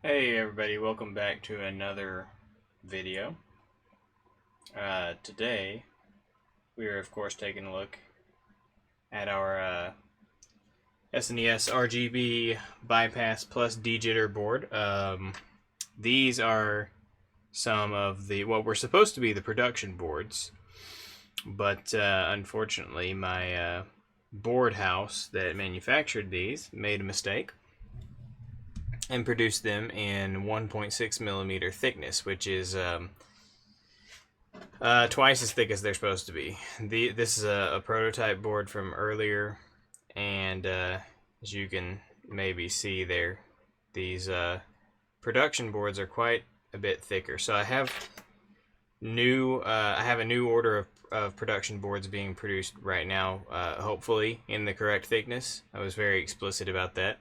Hey everybody, welcome back to another video. Today we are of course taking a look at our SNES RGB Bypass Plus Dejitter board. These are some of what were supposed to be the production boards, but unfortunately my board house that manufactured these made a mistake and produced them in 1.6 millimeter thickness, which is twice as thick as they're supposed to be. This is a prototype board from earlier, and as you can maybe see there, these production boards are quite a bit thicker. So I have a new order of production boards being produced right now, hopefully in the correct thickness. I was very explicit about that.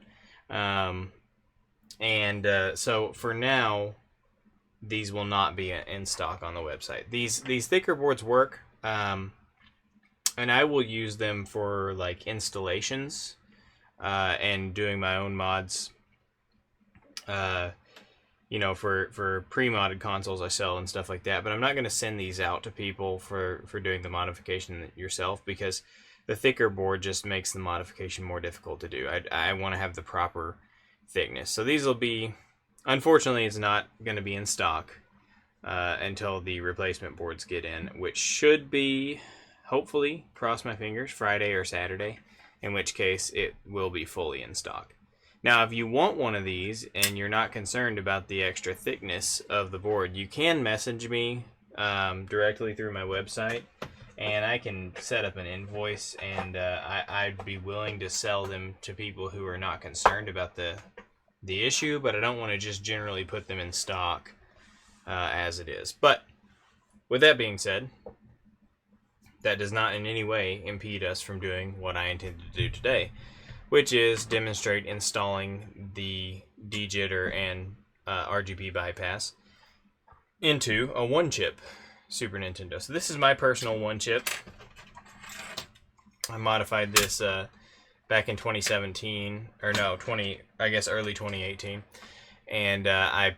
So for now, these will not be in stock on the website. These thicker boards work, and I will use them for like installations and doing my own mods. For pre-modded consoles I sell and stuff like that. But I'm not going to send these out to people for doing the modification yourself, because the thicker board just makes the modification more difficult to do. I want to have the proper thickness. So these will be, unfortunately, it's not going to be in stock until the replacement boards get in, which should be, hopefully, cross my fingers, Friday or Saturday, in which case it will be fully in stock. Now, if you want one of these and you're not concerned about the extra thickness of the board, you can message me directly through my website, and I can set up an invoice, and I'd be willing to sell them to people who are not concerned about the issue, but I don't want to just generally put them in stock as it is. But with that being said, that does not in any way impede us from doing what I intended to do today, which is demonstrate installing the Dejitter and RGB bypass into a one-chip Super Nintendo. So this is my personal one-chip. I modified this back in 2017, or no, early 2018, and I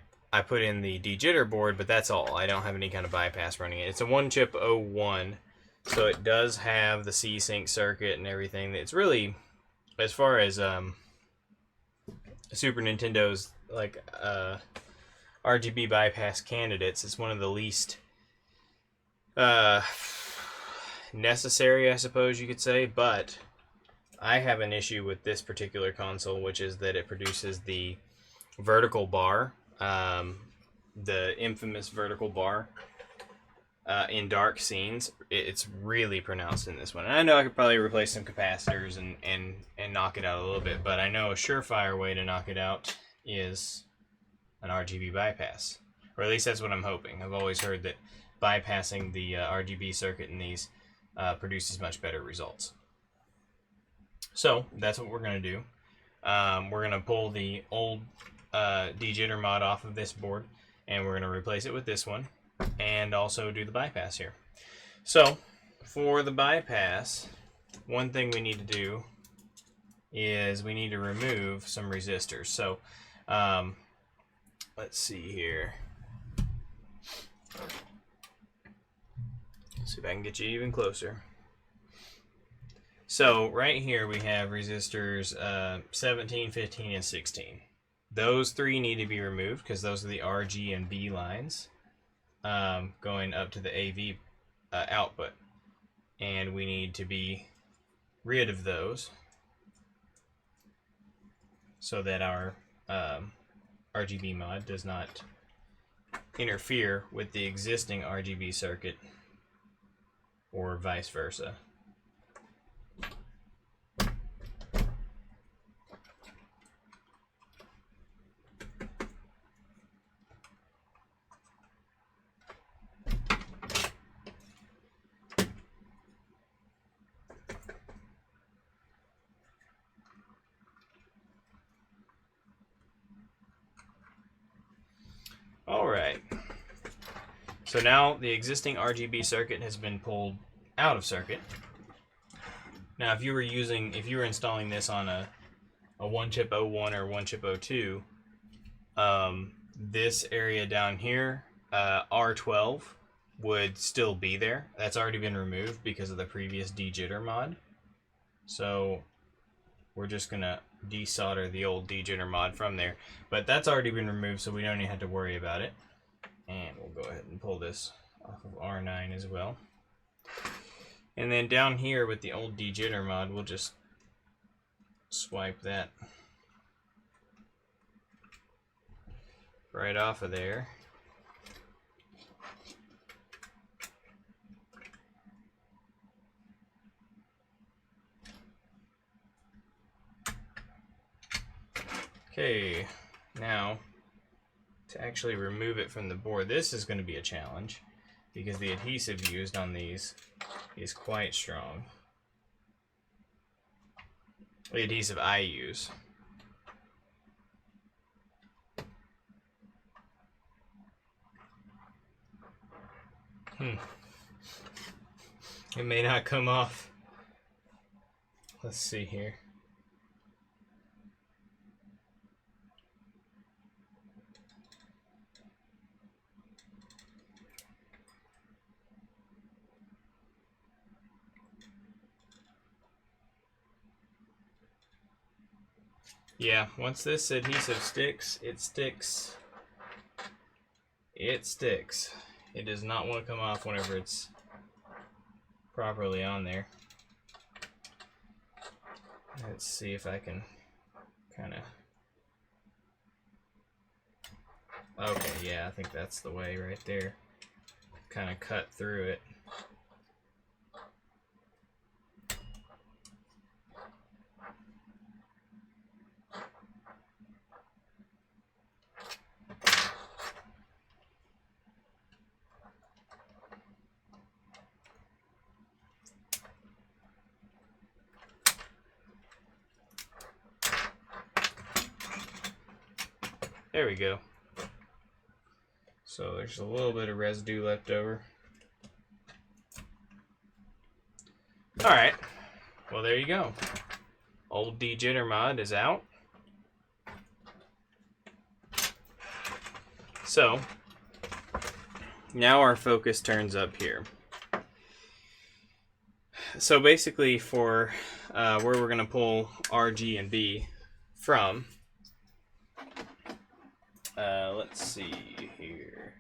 put in the Dejitter board, but that's all. I don't have any kind of bypass running it. It's a one-chip 01, so it does have the C-Sync circuit and everything. It's really, as far as Super Nintendo's like RGB bypass candidates, it's one of the least necessary, I suppose you could say. But I have an issue with this particular console, which is that it produces the vertical bar, the infamous vertical bar in dark scenes. It's really pronounced in this one. And I know I could probably replace some capacitors and knock it out a little bit, but I know a surefire way to knock it out is an RGB bypass. Or at least that's what I'm hoping. I've always heard that bypassing the RGB circuit in these produces much better results. So that's what we're going to do. We're going to pull the old Dejitter mod off of this board, and we're going to replace it with this one, and also do the bypass here. So for the bypass, one thing we need to do is we need to remove some resistors. So let's see here. See if I can get you even closer. So right here we have resistors 17, 15, and 16. Those three need to be removed because those are the R, G, and B lines going up to the AV output. And we need to be rid of those so that our RGB mod does not interfere with the existing RGB circuit or vice versa. Alright, so now the existing RGB circuit has been pulled out of circuit. Now if you were installing this on a one chip 01 or one chip 02, This area down here, R12, would still be there. That's already been removed because of the previous dejitter mod. So we're just gonna desolder the old dejitter mod from there. But that's already been removed, so we don't even have to worry about it. And we'll go ahead and pull this off of R9 as well. And then down here with the old dejitter mod, we'll just swipe that right off of there. Okay, now to actually remove it from the board, this is going to be a challenge because the adhesive used on these is quite strong. The adhesive I use. It may not come off. Let's see here. Yeah, once this adhesive sticks, it sticks. It sticks. It does not want to come off whenever it's properly on there. Let's see if I can kind of... Okay, yeah, I think that's the way right there. Kind of cut through it. There we go. So there's a little bit of residue left over. Alright, well there you go. Old dejitter mod is out. So, now our focus turns up here. So basically for where we're going to pull R, G, and B from, let's see here.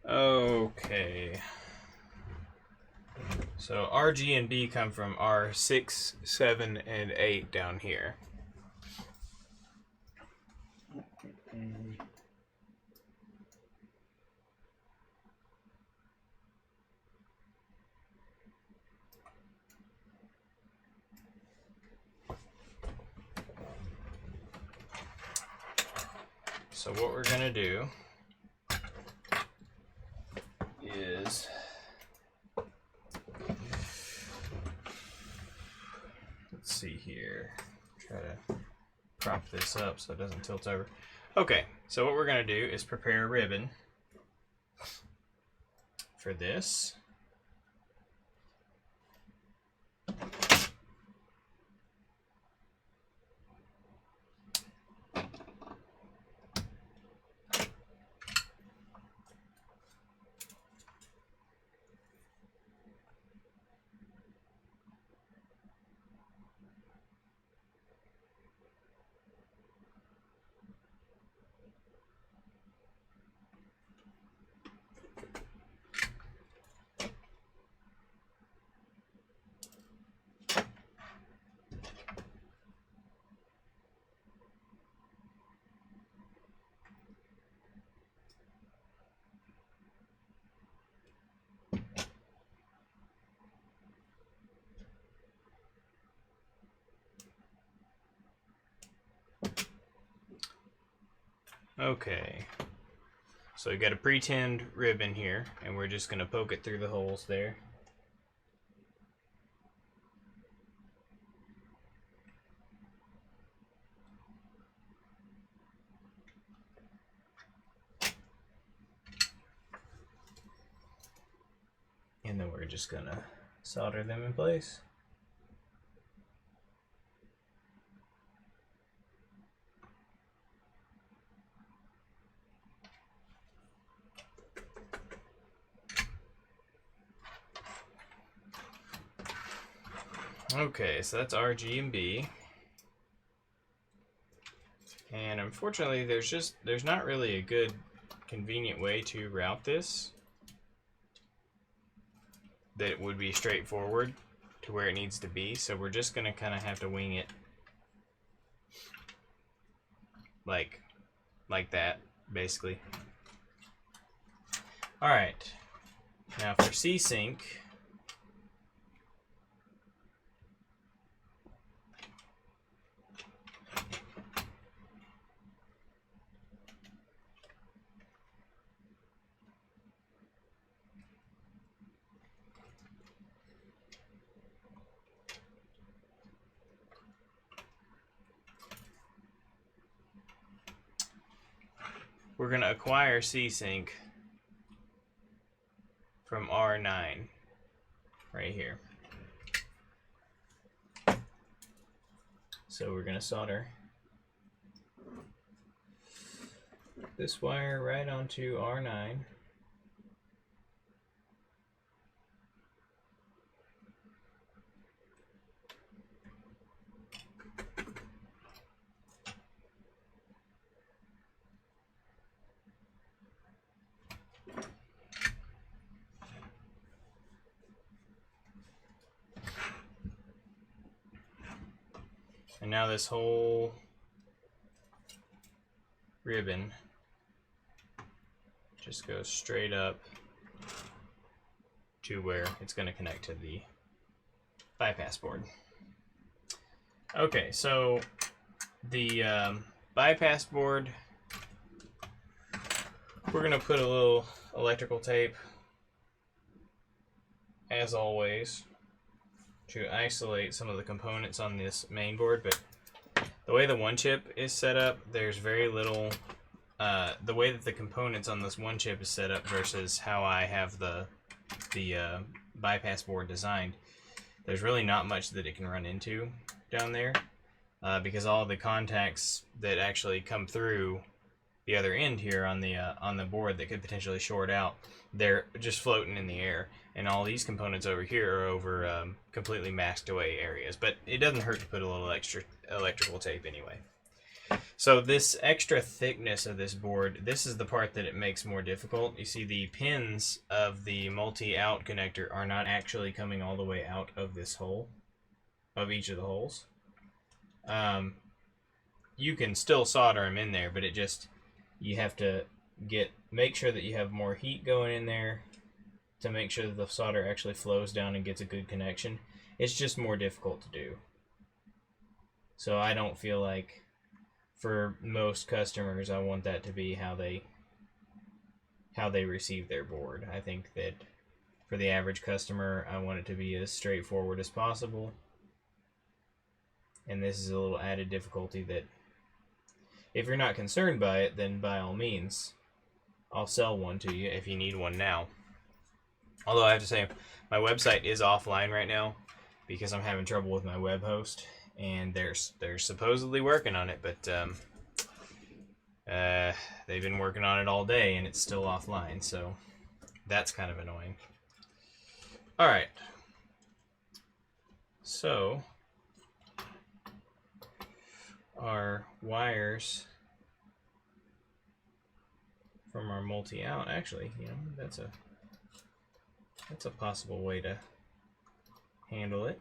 Okay. So R, G, and B come from R6, 7, and 8 down here. So what we're going to do is let's see here. Try to prop this up so it doesn't tilt over. Okay, so what we're going to do is prepare a ribbon for this. Okay. So we've got a pre-tinned ribbon here, and we're just going to poke it through the holes there. And then we're just going to solder them in place. Okay, so that's RGB. And unfortunately, there's not really a good convenient way to route this that would be straightforward to where it needs to be, so we're just gonna kind of have to wing it like that, basically. All right, now for C-Sync, we're going to acquire C-Sync from R9 right here. So we're going to solder this wire right onto R9. And now this whole ribbon just goes straight up to where it's going to connect to the bypass board. Okay, so the bypass board, we're going to put a little electrical tape, as always, to isolate some of the components on this main board. But the way the one chip is set up, there's very little, the way that the components on this one chip is set up versus how I have the bypass board designed, there's really not much that it can run into down there, because all the contacts that actually come through the other end here on the board that could potentially short out, they're just floating in the air, and all these components over here are over completely masked away areas. But it doesn't hurt to put a little extra electrical tape anyway. So this extra thickness of this board, this is the part that it makes more difficult. You see the pins of the multi-out connector are not actually coming all the way out of this hole, of each of the holes. You can still solder them in there, but it just, you have to make sure that you have more heat going in there to make sure that the solder actually flows down and gets a good connection. It's just more difficult to do. So I don't feel like, for most customers, I want that to be how they receive their board. I think that for the average customer, I want it to be as straightforward as possible. And this is a little added difficulty that, if you're not concerned by it, then by all means, I'll sell one to you if you need one now. Although I have to say, my website is offline right now because I'm having trouble with my web host, and they're supposedly working on it, but they've been working on it all day and it's still offline, so that's kind of annoying. All right, so our wires from our multi-out, actually, you know, that's a possible way to handle it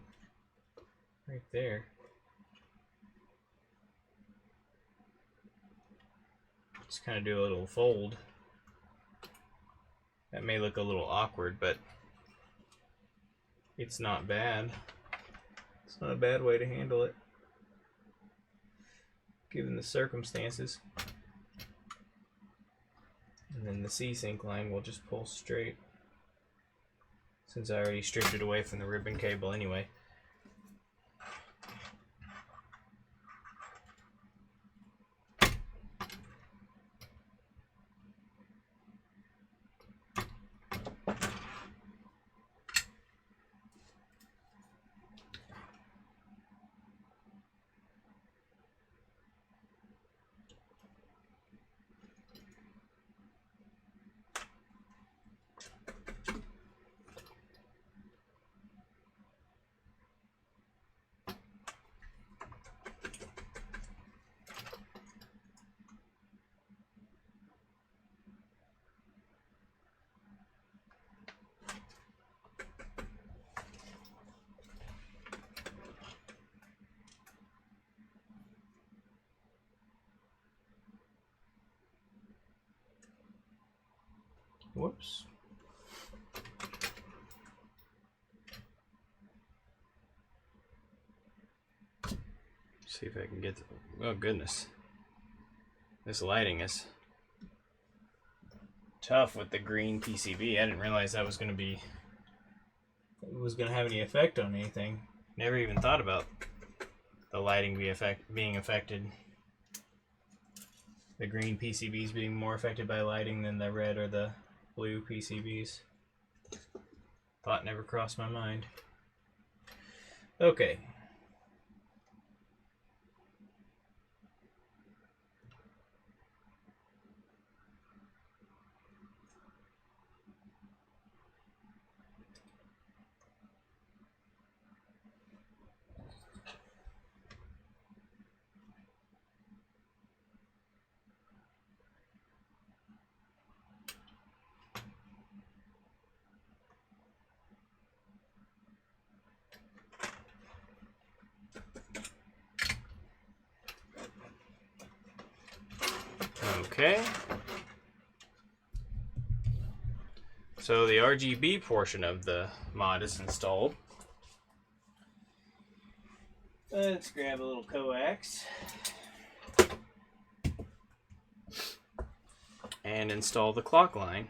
right there. Just kind of do a little fold. That may look a little awkward, but it's not bad. It's not a bad way to handle it, given the circumstances. And then the C-Sync line will just pull straight, since I already stripped it away from the ribbon cable anyway. Whoops. See if I can get the, oh goodness. This lighting is tough with the green PCB. I didn't realize that was going to have any effect on anything. Never even thought about the lighting being affected. The green PCBs being more affected by lighting than the red or the blue PCBs. Thought never crossed my mind. Okay. Okay. So the RGB portion of the mod is installed. Let's grab a little coax and install the clock line.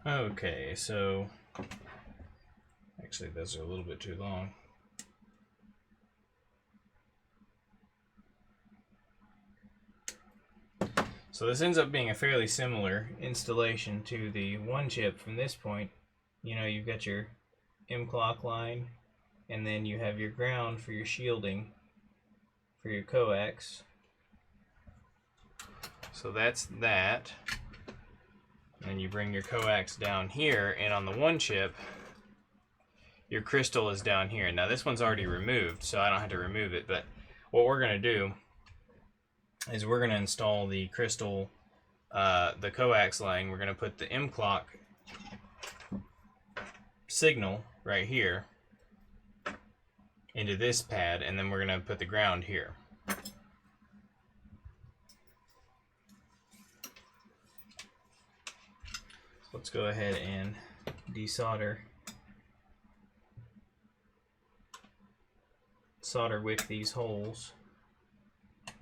Okay, so actually those are a little bit too long. So this ends up being a fairly similar installation to the one chip from this point. You know, you've got your M clock line, and then you have your ground for your shielding for your coax. So that's that. And you bring your coax down here, and on the one chip, your crystal is down here. Now this one's already removed, so I don't have to remove it, but what we're going to do is we're going to install the crystal, the coax line. We're going to put the M clock signal right here into this pad, and then we're going to put the ground here. Let's go ahead and desolder. Solder wick these holes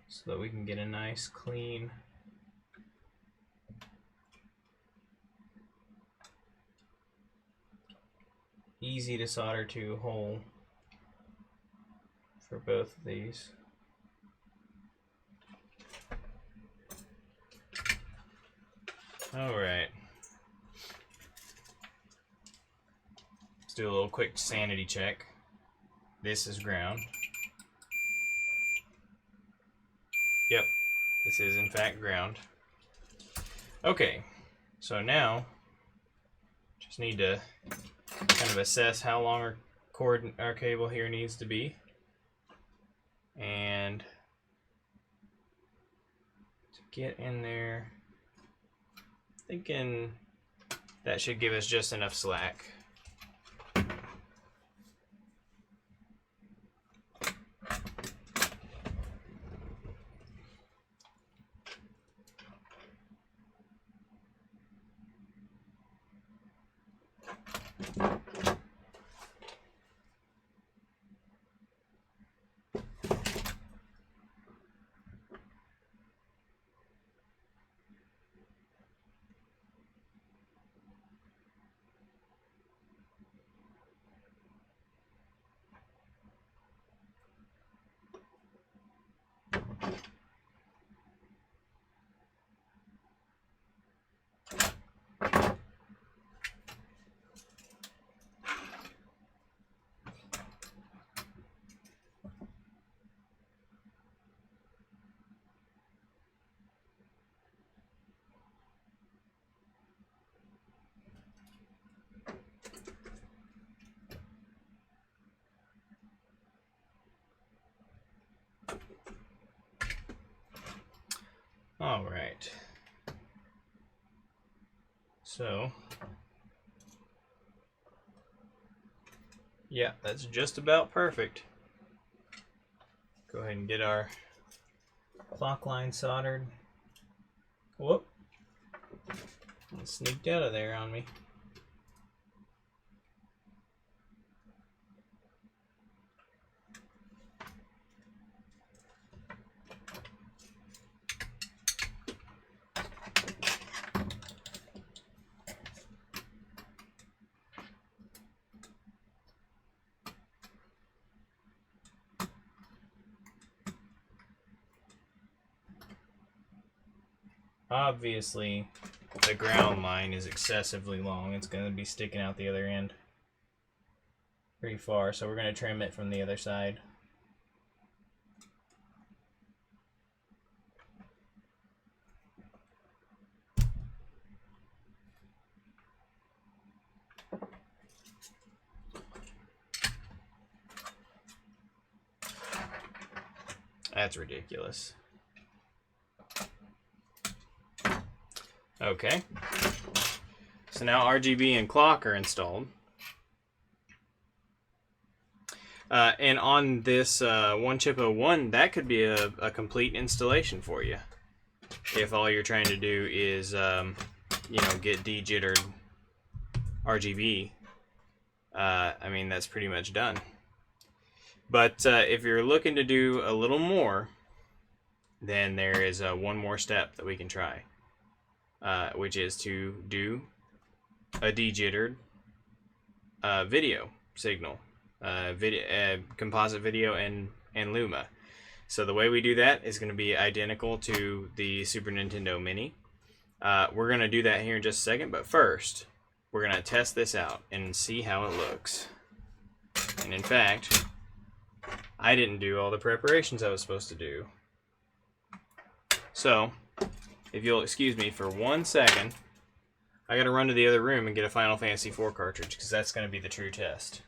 so that we can get a nice clean easy to solder to hole for both of these. Alright. Let's do a little quick sanity check. This is ground. Yep, this is in fact ground. Okay, so now just need to kind of assess how long our cable here needs to be, and to get in there, thinking that should give us just enough slack. All right. So, yeah, that's just about perfect. Go ahead and get our clock line soldered. Whoop. It sneaked out of there on me. Obviously, the ground line is excessively long. It's going to be sticking out the other end pretty far, so we're going to trim it from the other side. That's ridiculous. Okay, so now RGB and clock are installed. And on this 1chip01, that could be a complete installation for you. If all you're trying to do is, get dejittered RGB, I mean, that's pretty much done. But if you're looking to do a little more, then there is one more step that we can try. Which is to do a dejittered video signal, composite video and Luma. So the way we do that is going to be identical to the Super Nintendo Mini. We're going to do that here in just a second, but first we're going to test this out and see how it looks. And in fact, I didn't do all the preparations I was supposed to do. So, if you'll excuse me for 1 second, I gotta run to the other room and get a Final Fantasy IV cartridge, because that's gonna be the true test.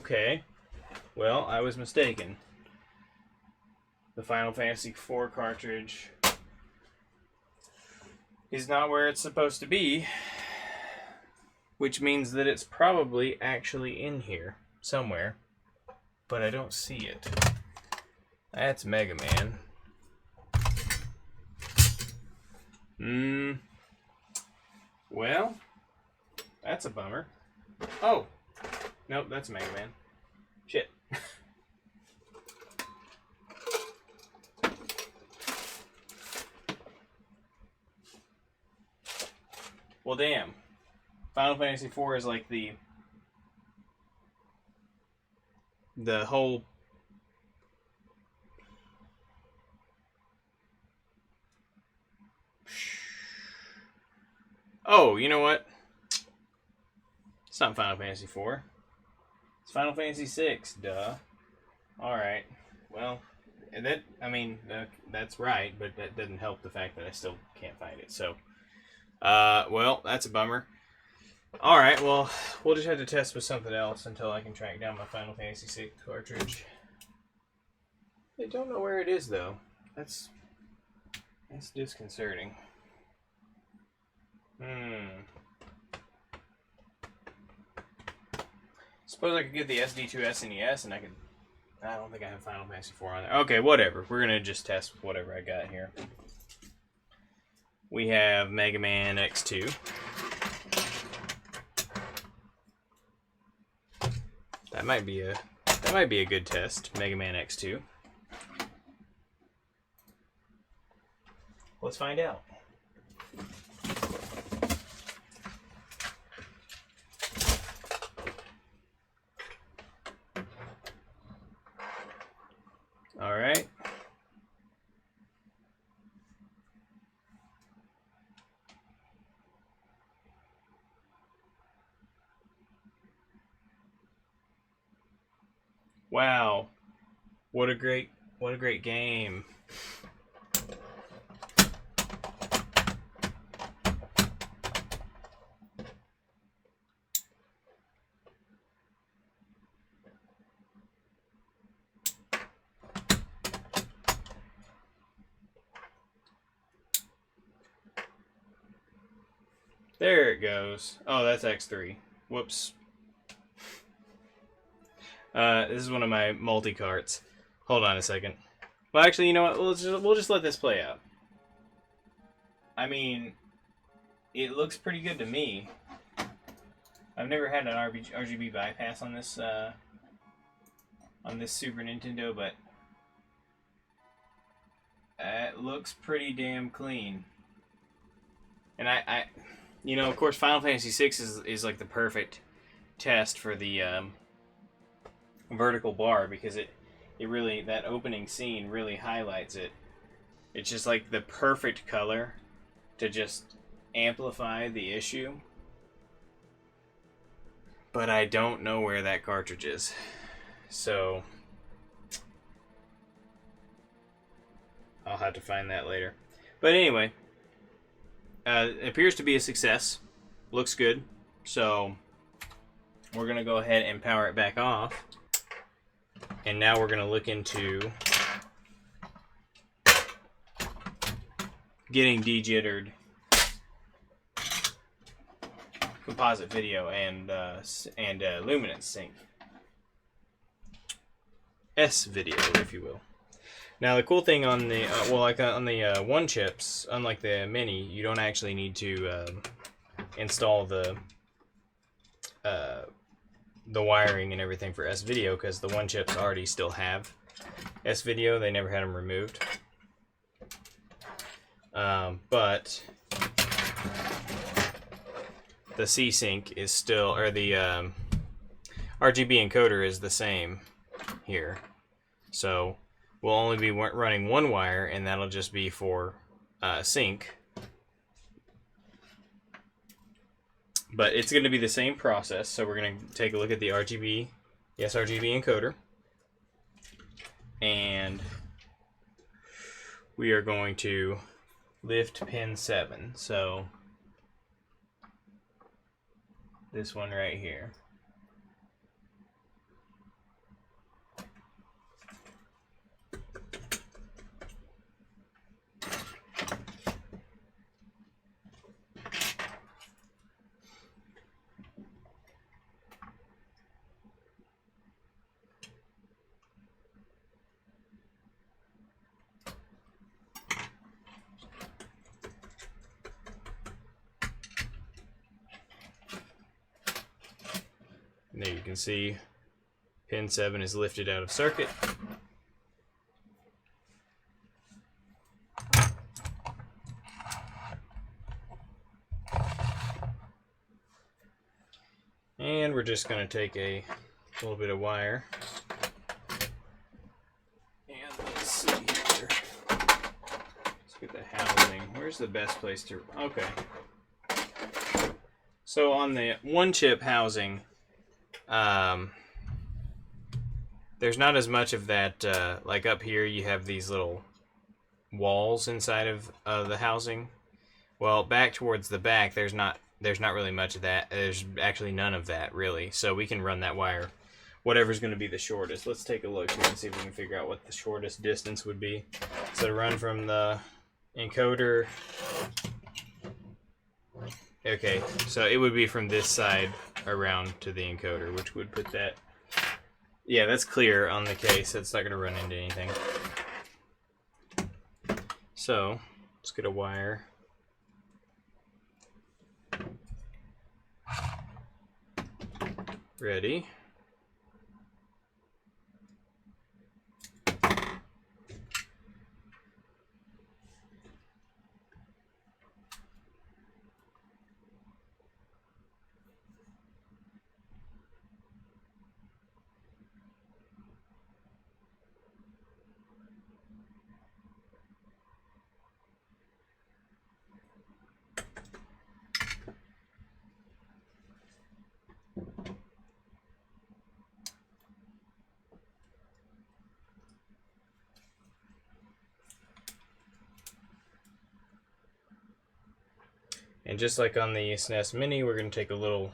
Okay. Well, I was mistaken. The Final Fantasy IV cartridge is not where it's supposed to be, which means that it's probably actually in here somewhere, but I don't see it. That's Mega Man. Well, that's a bummer. Oh, nope, that's Mega Man. Shit. Well, damn. Final Fantasy IV is like the whole Oh, you know what? It's not Final Fantasy IV. It's Final Fantasy VI, duh. Alright. Well, that's right, but that doesn't help the fact that I still can't find it. So, well, that's a bummer. Alright, well, we'll just have to test with something else until I can track down my Final Fantasy VI cartridge. I don't know where it is, though. That's disconcerting. Suppose I could get the SD to SNES and I don't think I have Final Fantasy IV on there. Okay, whatever. We're gonna just test whatever I got here. We have Mega Man X2. That might be a good test. Mega Man X2. Let's find out. All right. Wow. What a great game. There it goes. Oh, that's X3. Whoops. This is one of my multi-carts. Hold on a second. Well, actually, you know what? We'll just let this play out. I mean, it looks pretty good to me. I've never had an RGB bypass on this Super Nintendo, but it looks pretty damn clean. And I you know, of course, Final Fantasy VI is like the perfect test for the vertical bar, because it really, that opening scene really highlights it. It's just like the perfect color to just amplify the issue. But I don't know where that cartridge is. So I'll have to find that later. But anyway, it appears to be a success. Looks good. So we're going to go ahead and power it back off. And now we're going to look into getting dejittered composite video and luminance sync. S video, if you will. Now the cool thing on the on the one chips, unlike the mini, you don't actually need to install the wiring and everything for S video, because the one chips already still have S video. They never had them removed. But the C sync is still, or the RGB encoder is the same here. So we'll only be running one wire, and that'll just be for sync. But it's going to be the same process. So we're going to take a look at the RGB encoder. And we are going to lift pin 7. So this one right here. And there you can see pin 7 is lifted out of circuit. And we're just going to take a little bit of wire. And let's see here. Let's get the housing. Where's the best place to... Okay. So on the one chip housing, there's not as much of that, like up here you have these little walls inside of the housing. Well, back towards the back, there's not really much of that. There's actually none of that, really. So we can run that wire, whatever's going to be the shortest. Let's take a look here and see if we can figure out what the shortest distance would be. So to run from the encoder... Okay, so it would be from this side around to the encoder, which would put that... Yeah, that's clear on the case. It's not going to run into anything. So, let's get a wire. Ready. And just like on the SNES Mini, we're going to take a little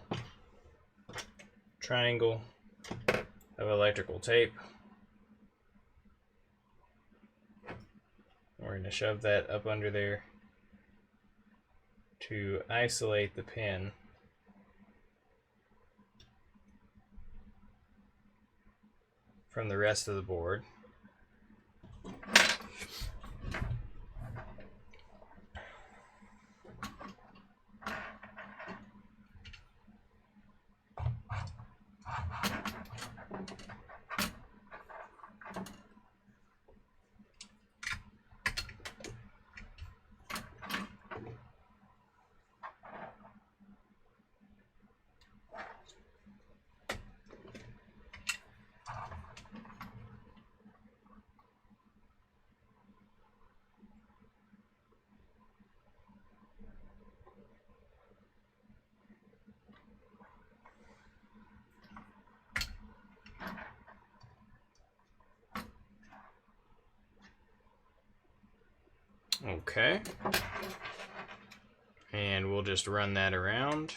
triangle of electrical tape. We're going to shove that up under there to isolate the pin from the rest of the board. Okay, and we'll just run that around.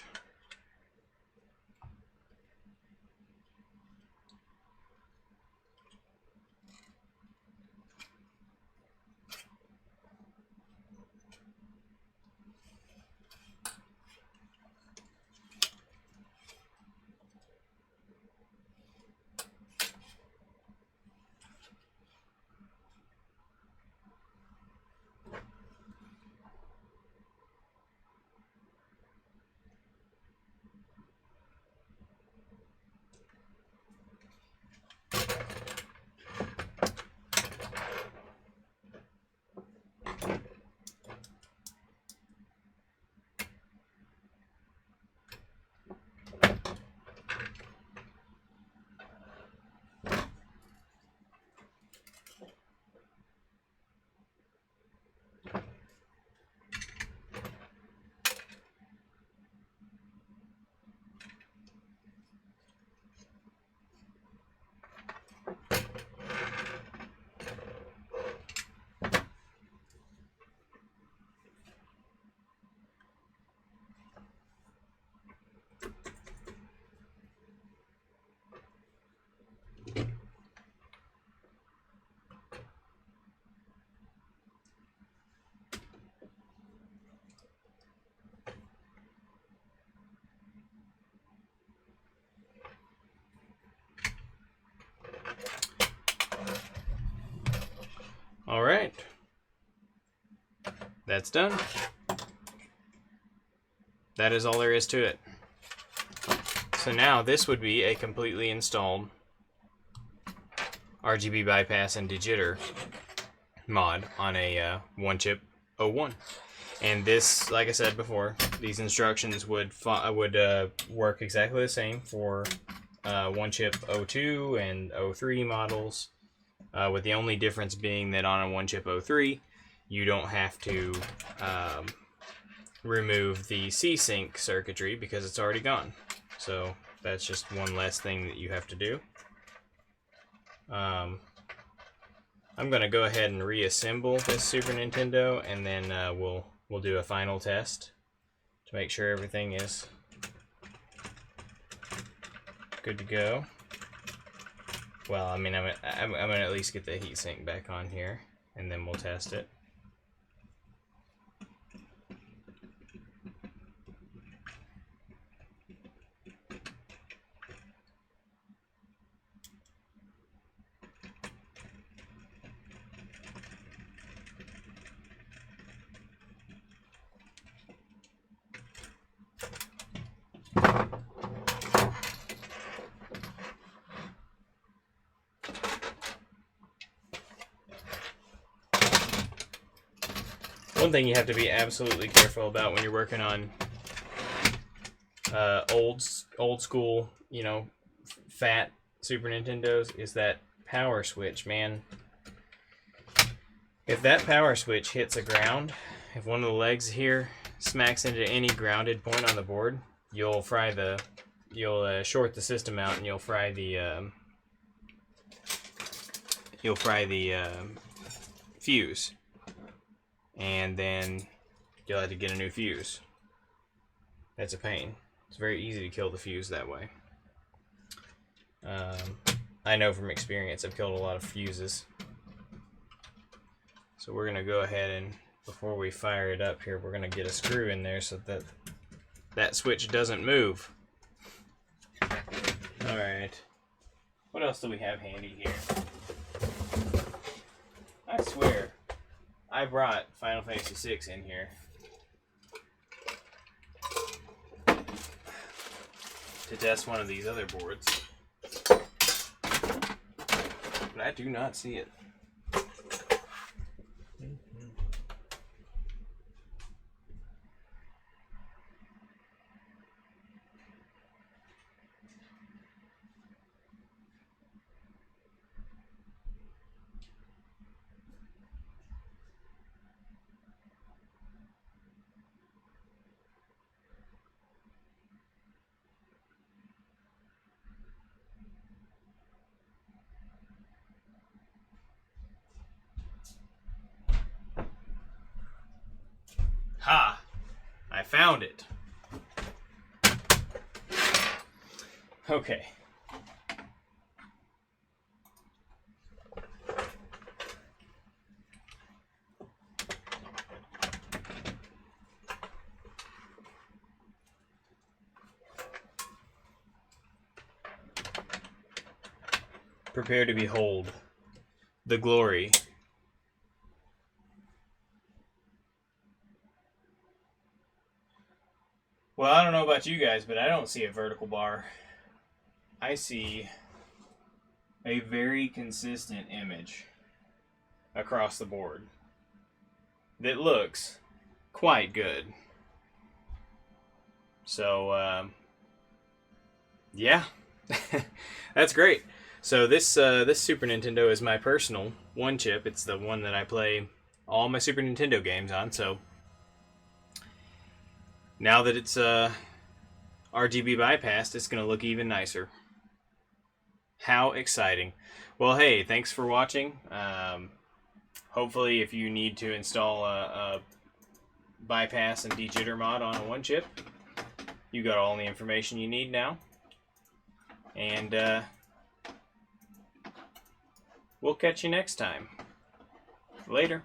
All right, that's done. That is all there is to it. So now this would be a completely installed RGB Bypass and Dejitter mod on a one-chip 01. And this, like I said before, these instructions would work exactly the same for one-chip 02 and 03 models, with the only difference being that on a one-chip 03, you don't have to remove the C-Sync circuitry because it's already gone. So that's just one less thing that you have to do. I'm going to go ahead and reassemble this Super Nintendo, and then we'll do a final test to make sure everything is good to go. Well, I mean, I'm going to at least get the heatsink back on here, and then we'll test it. One thing you have to be absolutely careful about when you're working on old school, you know, fat Super Nintendos is that power switch, man. If that power switch hits a ground, if one of the legs here smacks into any grounded point on the board, you'll short the system out, and you'll fry the fuse. And then you'll have to get a new fuse. That's a pain. It's very easy to kill the fuse that way. I know from experience I've killed a lot of fuses. So we're going to go ahead and, before we fire it up here, we're going to get a screw in there so that that switch doesn't move. Alright. What else do we have handy here? I swear, I brought Final Fantasy VI in here to test one of these other boards, but I do not see it. Ha! I found it. Okay. Prepare to behold the glory . Well, I don't know about you guys, but I don't see a vertical bar. I see a very consistent image across the board that looks quite good. So, yeah, that's great. So this Super Nintendo is my personal one chip. It's the one that I play all my Super Nintendo games on. So now that it's RGB bypassed, it's going to look even nicer. How exciting. Well, hey, thanks for watching. Hopefully, if you need to install a bypass and dejitter mod on a one chip, you got all the information you need now. And we'll catch you next time. Later.